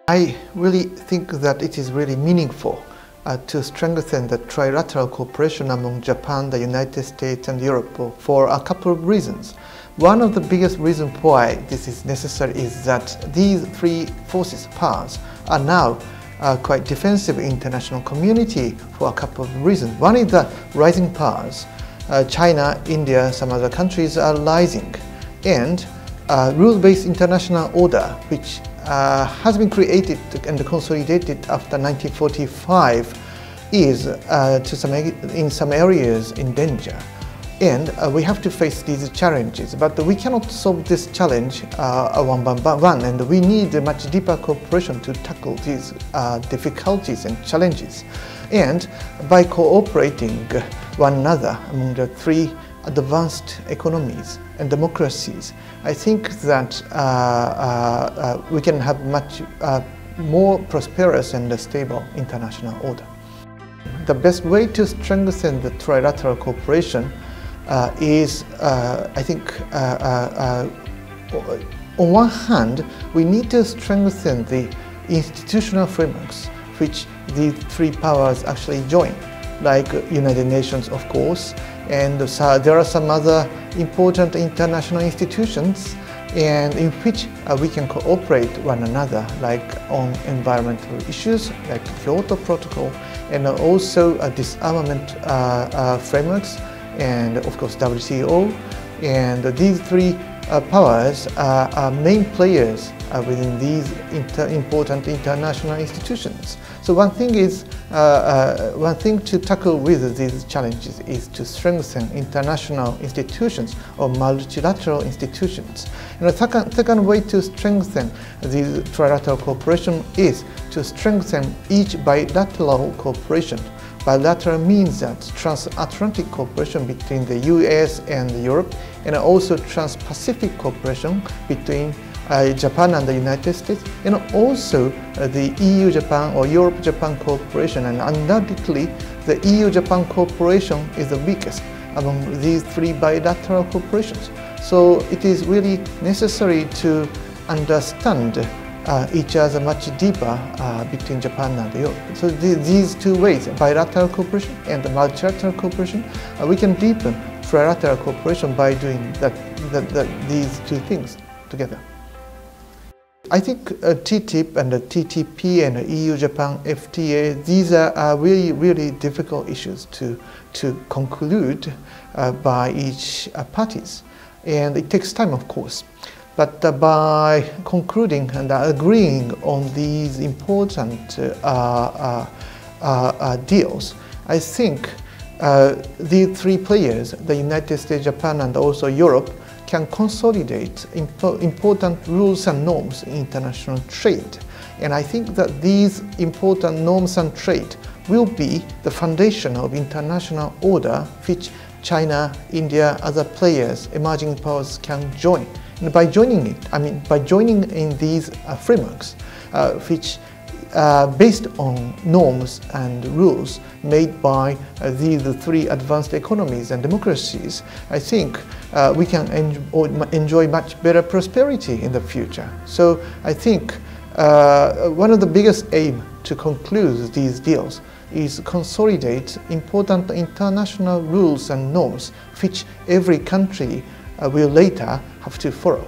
I really think that it is really meaningful to strengthen the trilateral cooperation among Japan, the United States and Europe for a couple of reasons. One of the biggest reasons why this is necessary is that these three powers are now quite defensive in international community for a couple of reasons. One is the rising powers. China, India, some other countries are rising, and rule-based international order, which has been created and consolidated after 1945, is in some areas in danger. And we have to face these challenges, but we cannot solve this challenge one by one, and we need a much deeper cooperation to tackle these difficulties and challenges. And by cooperating one another among the three advanced economies and democracies, I think that we can have much more prosperous and stable international order. The best way to strengthen the trilateral cooperation is, I think, on one hand, we need to strengthen the institutional frameworks which these three powers actually join, like United Nations, of course, and there are some other important international institutions and in which we can cooperate one another, like on environmental issues, like Kyoto Protocol, and also disarmament frameworks, and of course WTO. And these three powers are main players within these important international institutions. So one thing to tackle with these challenges is to strengthen international institutions or multilateral institutions. And the second way to strengthen the trilateral cooperation is to strengthen each bilateral cooperation. Bilateral means that transatlantic cooperation between the US and Europe, and also trans-Pacific cooperation between Japan and the United States, and also the EU-Japan or Europe-Japan cooperation. And undoubtedly, the EU-Japan cooperation is the weakest among these three bilateral cooperations. So it is really necessary to understand each other much deeper between Japan and Europe. So these two ways, bilateral cooperation and multilateral cooperation, we can deepen trilateral cooperation by doing these two things together. I think TTIP and the TTP and the EU-Japan FTA, these are really difficult issues to conclude by each parties, and it takes time, of course. But by concluding and agreeing on these important deals, I think the three players, the United States, Japan, and also Europe, can consolidate important rules and norms in international trade. And I think that these important norms and trade will be the foundation of international order which China, India, other players, emerging powers can join. And by joining it, I mean by joining in these frameworks, which are based on norms and rules made by these three advanced economies and democracies, I think we can enjoy much better prosperity in the future. So I think one of the biggest aims to conclude these deals is consolidate important international rules and norms which every country will later have to follow.